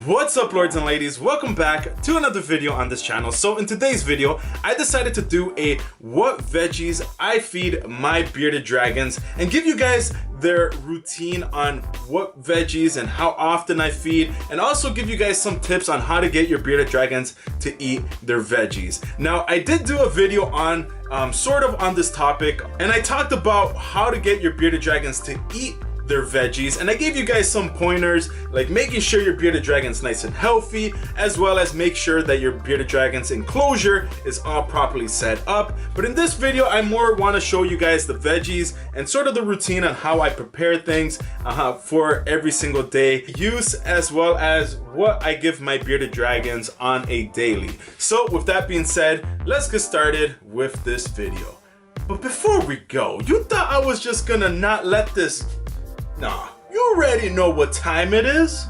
What's up, lords and ladies? Welcome back to another video on this channel. So in today's video, I decided to do a what veggies I feed my bearded dragons and give you guys their routine on what veggies and how often I feed, and also give you guys some tips on how to get your bearded dragons to eat their veggies. Now, I did do a video on sort of on this topic, and I talked about how to get your bearded dragons to eat their veggies, and I gave you guys some pointers like making sure your bearded dragon's nice and healthy, as well as make sure that your bearded dragon's enclosure is all properly set up. But in this video, I more want to show you guys the veggies and sort of the routine on how I prepare things for every single day use, as well as what I give my bearded dragons on a daily. So with that being said, let's get started with this video. But before we go, you thought I was just gonna not let this. Nah, you already know what time it is.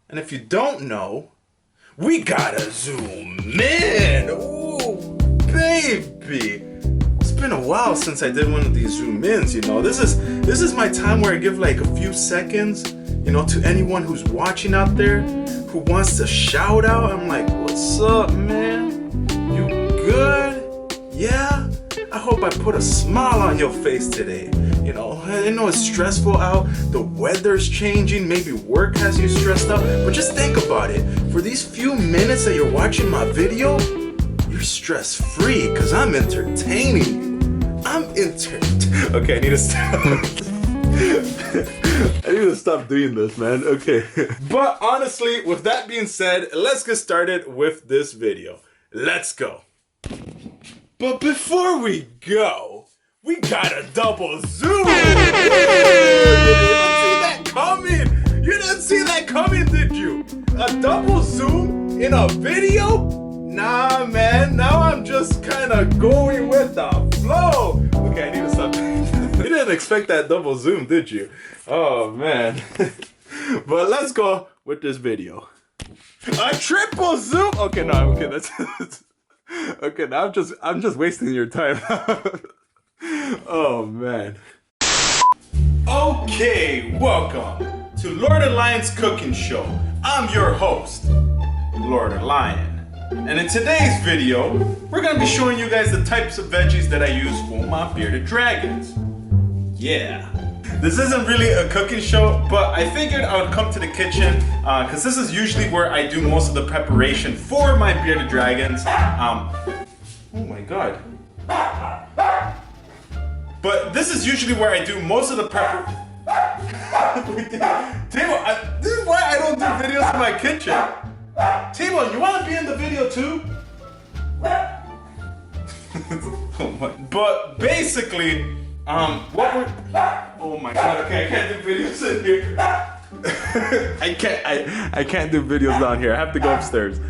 And if you don't know, we gotta zoom in. Ooh, baby. It's been a while since I did one of these zoom ins, you know. This is my time where I give like a few seconds, you know, to anyone who's watching out there who wants to shout out. I'm like, what's up, man? You good? Yeah? I hope I put a smile on your face today. You know, I know it's stressful out, the weather's changing, maybe work has you stressed out, but just think about it. For these few minutes that you're watching my video, you're stress-free because I'm entertaining you. Okay, I need to stop. I need to stop doing this, man. Okay. But honestly, with that being said, let's get started with this video. Let's go. But before we go, we got a double zoom! You didn't see that coming! You didn't see that coming, did you? A double zoom in a video? Nah, man, now I'm just kind of going with the flow. Okay, I need to stop. You didn't expect that double zoom, did you? Oh, man. But let's go with this video. A triple zoom? Okay, no, okay, that's... Okay, now I'm just wasting your time. Oh man. Okay, welcome to Lord Elion's cooking show. I'm your host, Lord Elion. And in today's video, we're gonna be showing you guys the types of veggies that I use for my bearded dragons. Yeah. This isn't really a cooking show, but I figured I would come to the kitchen because this is usually where I do most of the preparation for my bearded dragons. Oh my god. But this is usually where I do most of the preparation. Timo, this is why I don't do videos in my kitchen. Timo, you want to be in the video too? But basically, what we're... Oh my god, okay, I can't do videos in here. I can't do videos down here. I have to go upstairs.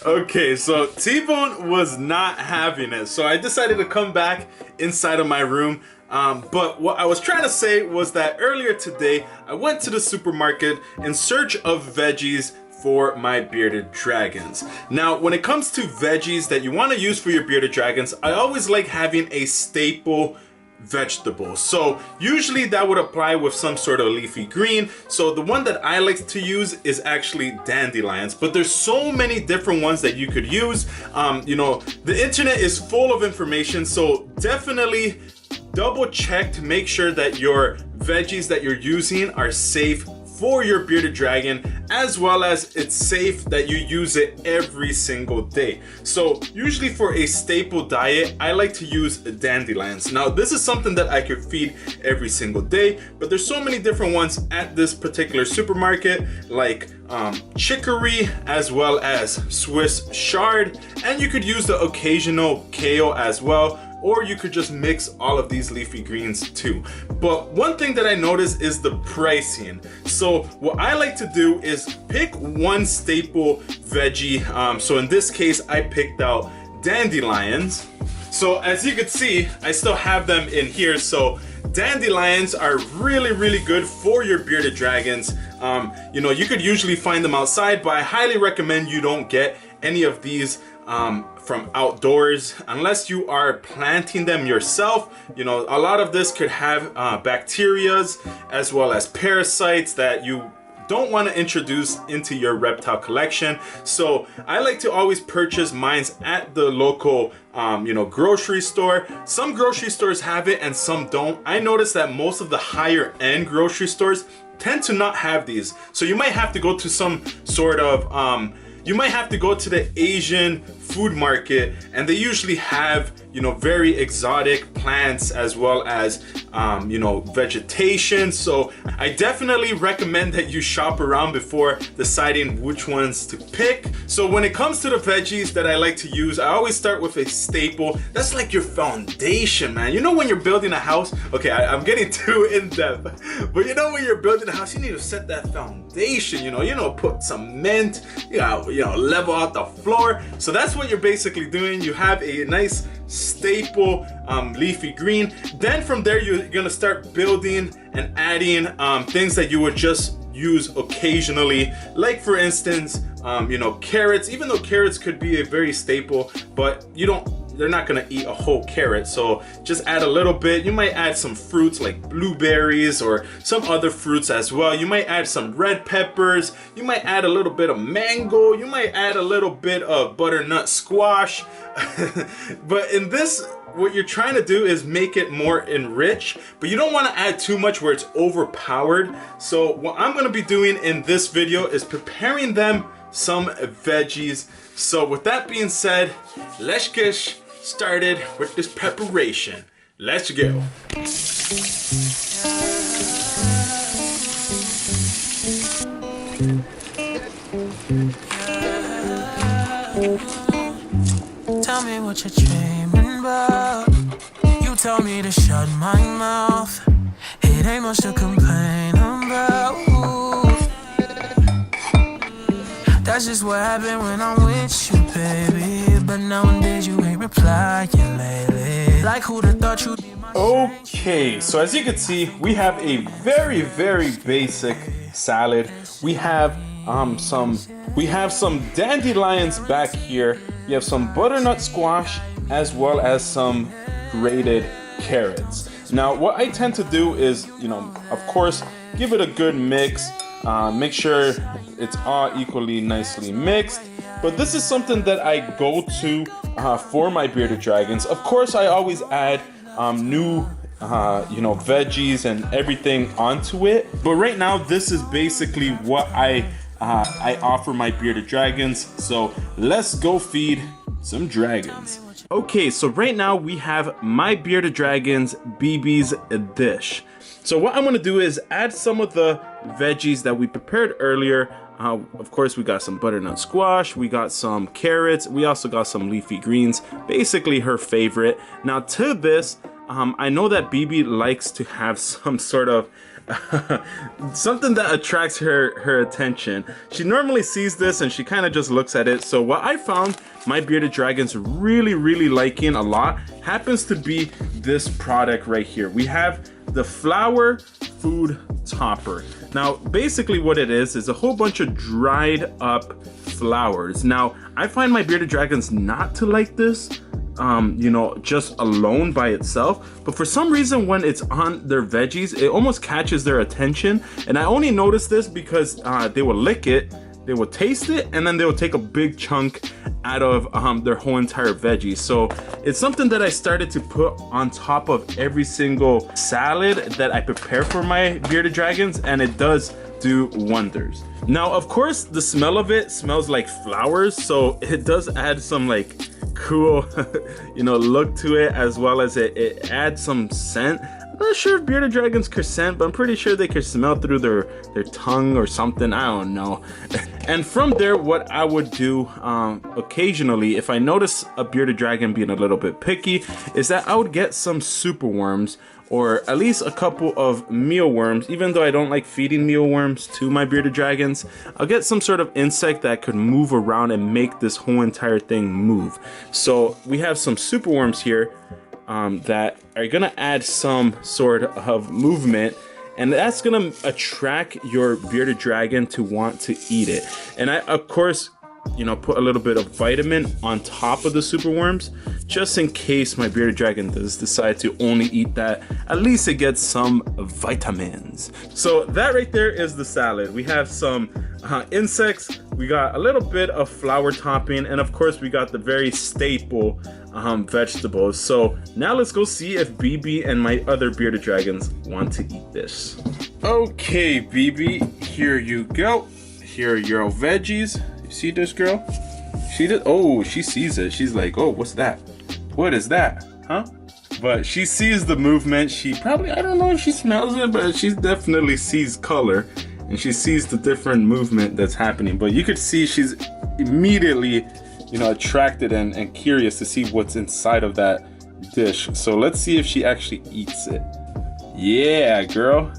Okay, so T-Bone was not having it, so I decided to come back inside of my room. But what I was trying to say was that earlier today, I went to the supermarket in search of veggies for my bearded dragons. Now, when it comes to veggies that you want to use for your bearded dragons, I always like having a staple vegetable. So usually that would apply with some sort of leafy green. So the one that I like to use is actually dandelions, but there's so many different ones that you could use. You know, the internet is full of information, so definitely double check to make sure that your veggies that you're using are safe for your bearded dragon, as well as it's safe that you use it every single day. So usually for a staple diet, I like to use dandelions. Now this is something that I could feed every single day, but there's so many different ones at this particular supermarket, like chicory as well as Swiss chard, and you could use the occasional kale as well, or you could just mix all of these leafy greens too. But one thing that I noticed is the pricing. So what I like to do is pick one staple veggie. So in this case, I picked out dandelions. So as you can see, I still have them in here. So dandelions are really, really good for your bearded dragons. You know, you could usually find them outside, but I highly recommend you don't get any of these from outdoors unless you are planting them yourself. You know, a lot of this could have bacterias as well as parasites that you don't want to introduce into your reptile collection. So I like to always purchase mines at the local you know, grocery store. Some grocery stores have it and some don't. I noticed that most of the higher end grocery stores tend to not have these. So you might have to go to some sort of you might have to go to the Asian food market, and they usually have, you know, very exotic plants as well as you know, vegetation. So I definitely recommend that you shop around before deciding which ones to pick. So when it comes to the veggies that I like to use, I always start with a staple. That's like your foundation, man. You know, when you're building a house, okay, I'm getting too in depth, but you know, when you're building a house, you need to set that foundation. You know, put cement, you know, level out the floor. So that's what you're basically doing. You have a nice staple leafy green. Then from there, you're gonna start building and adding things that you would just use occasionally, like for instance you know, carrots. Even though carrots could be a very staple, but they're not gonna eat a whole carrot, so just add a little bit. You might add some fruits like blueberries or some other fruits as well. You might add some red peppers. You might add a little bit of mango. You might add a little bit of butternut squash. But in this, what you're trying to do is make it more enriched, but you don't want to add too much where it's overpowered. So what I'm going to be doing in this video is preparing them some veggies. So with that being said, let's get started with this preparation. Let's go. Tell me what you're dreaming about. You tell me to shut my mouth. It ain't much to complain about. That's just what happened when I'm with you, baby. But nowadays you ain't replying lately. Like who'd have thought you'd be my Okay, so as you can see, we have a very, very basic salad. We have some dandelions back here. We have some butternut squash as well as some grated carrots. Now, what I tend to do is, you know, of course, give it a good mix. Make sure it's all equally nicely mixed. But this is something that I go to for my bearded dragons. Of course, I always add new you know, veggies and everything onto it. But right now, this is basically what I offer my bearded dragons. So let's go feed some dragons. Okay, so right now we have my bearded dragons BB's dish. So what I'm gonna do is add some of the veggies that we prepared earlier. Of course, we got some butternut squash, we got some carrots, we also got some leafy greens, basically her favorite. Now to this, I know that BB likes to have some sort of something that attracts her attention. She normally sees this and she kind of just looks at it. So what I found my bearded dragons really liking a lot happens to be this product right here. We have the flower food topper. Now basically what it is a whole bunch of dried up flowers. Now I find my bearded dragons not to like this you know, just alone by itself, but for some reason when it's on their veggies, it almost catches their attention. And I only noticed this because they will lick it, they will taste it, and then they will take a big chunk out of their whole entire veggie. So it's something that I started to put on top of every single salad that I prepare for my bearded dragons, and it does do wonders. Now of course the smell of it smells like flowers, so it does add some like cool you know, look to it, as well as it adds some scent. I'm not sure if bearded dragons can scent, but I'm pretty sure they can smell through their tongue or something, I don't know. And from there, what I would do occasionally, if I notice a bearded dragon being a little bit picky, is that I would get some super worms, or at least a couple of mealworms. Even though I don't like feeding mealworms to my bearded dragons, I'll get some sort of insect that could move around and make this whole entire thing move. So we have some super worms here that are gonna add some sort of movement, and that's gonna attract your bearded dragon to want to eat it. And I, of course, you know, put a little bit of vitamin on top of the super worms, just in case my bearded dragon does decide to only eat that. At least it gets some vitamins. So that right there is the salad. We have some insects, we got a little bit of flour topping, and of course we got the very staple vegetables. So now let's go see if BB and my other bearded dragons want to eat this. Okay, BB, here you go. Here are your veggies. You see this girl? She did. Oh, she sees it. She's like, oh, what's that? What is that? Huh? But she sees the movement. She probably, I don't know if she smells it, but she definitely sees color. And she sees the different movement that's happening. But you could see she's immediately, you know, attracted and curious to see what's inside of that dish. So let's see if she actually eats it. Yeah, girl.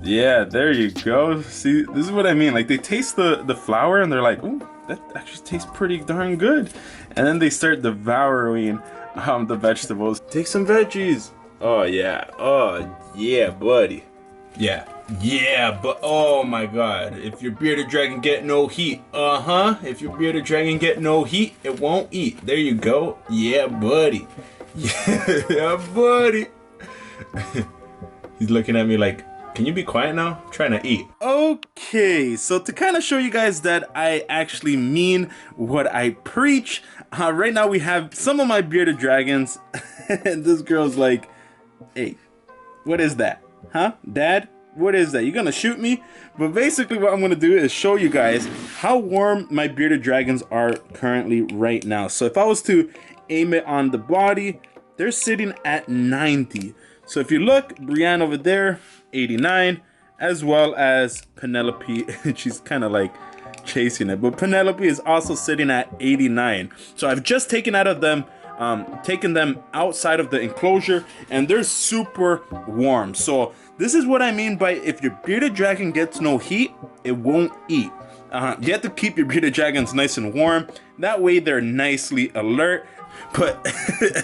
Yeah, there you go. See, this is what I mean. Like, they taste the flour and they're like, ooh, that actually tastes pretty darn good. And then they start devouring the vegetables. Take some veggies. Oh yeah. Oh yeah, buddy. Yeah, but oh my god. If your bearded dragon get no heat, if your bearded dragon get no heat, it won't eat. There you go. Yeah, buddy. Yeah, buddy. He's looking at me like, can you be quiet now? I'm trying to eat. Okay, so to kind of show you guys that I actually mean what I preach, right now we have some of my bearded dragons, and this girl's like, hey, what is that? Huh? Dad? What is that? You gonna shoot me? But basically what I'm gonna do is show you guys how warm my bearded dragons are currently right now. So if I was to aim it on the body, they're sitting at 90. So if you look, Brienne over there, 89, as well as Penelope. She's kind of like chasing it, but Penelope is also sitting at 89. So I've just taken them outside of the enclosure, and they're super warm. So this is what I mean by if your bearded dragon gets no heat, it won't eat. You have to keep your bearded dragons nice and warm. That way they're nicely alert. But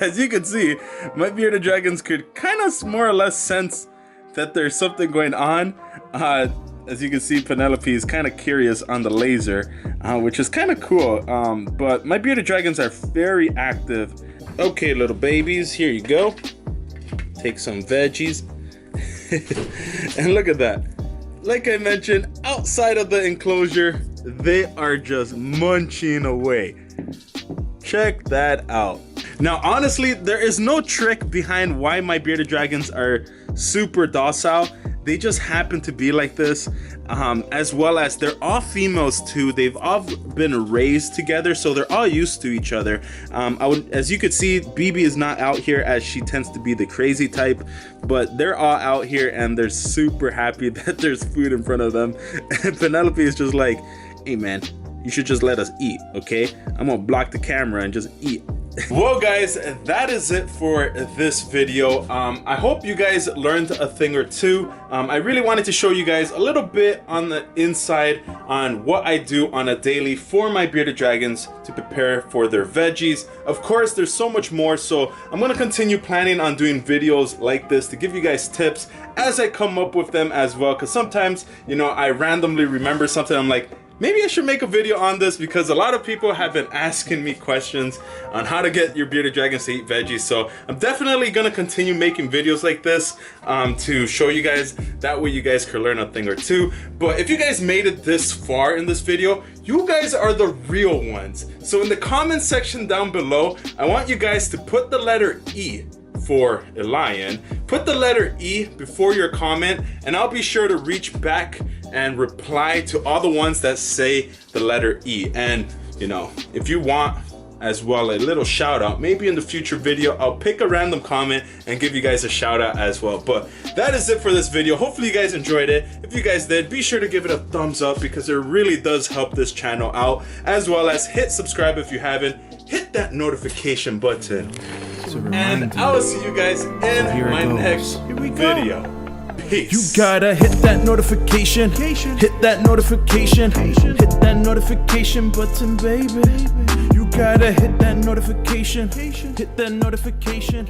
as you can see, my bearded dragons could kind of more or less sense that there's something going on. As you can see, Penelope is kind of curious on the laser, which is kind of cool. But my bearded dragons are very active. Okay, little babies, here you go. Take some veggies. And look at that. Like I mentioned, outside of the enclosure, they are just munching away. Check that out. Now, honestly, there is no trick behind why my bearded dragons are super docile. They just happen to be like this, as well as they're all females too. They've all been raised together, so they're all used to each other. As you could see, BB is not out here as she tends to be the crazy type, but they're all out here and they're super happy that there's food in front of them. And Penelope is just like, hey man, you should just let us eat, okay? I'm gonna block the camera and just eat. Well guys, that is it for this video. I hope you guys learned a thing or two. I really wanted to show you guys a little bit on the inside on what I do on a daily for my bearded dragons to prepare for their veggies. Of course, there's so much more, so I'm gonna continue planning on doing videos like this to give you guys tips as I come up with them as well, because sometimes, you know, I randomly remember something, I'm like, maybe I should make a video on this, because a lot of people have been asking me questions on how to get your bearded dragons to eat veggies. So I'm definitely gonna continue making videos like this to show you guys. That way you guys can learn a thing or two. But if you guys made it this far in this video, you guys are the real ones. So in the comment section down below, I want you guys to put the letter E for Elion. Put the letter E before your comment, and I'll be sure to reach back and reply to all the ones that say the letter E. And you know, if you want as well a little shout out, maybe in the future video I'll pick a random comment and give you guys a shout out as well. But that is it for this video. Hopefully you guys enjoyed it. If you guys did, be sure to give it a thumbs up, because it really does help this channel out, as well as hit subscribe if you haven't. Hit that notification button, and I will see you guys in my next video. Peace. You gotta hit that notification, hit that notification, hit that notification button, baby. You gotta hit that notification, hit that notification.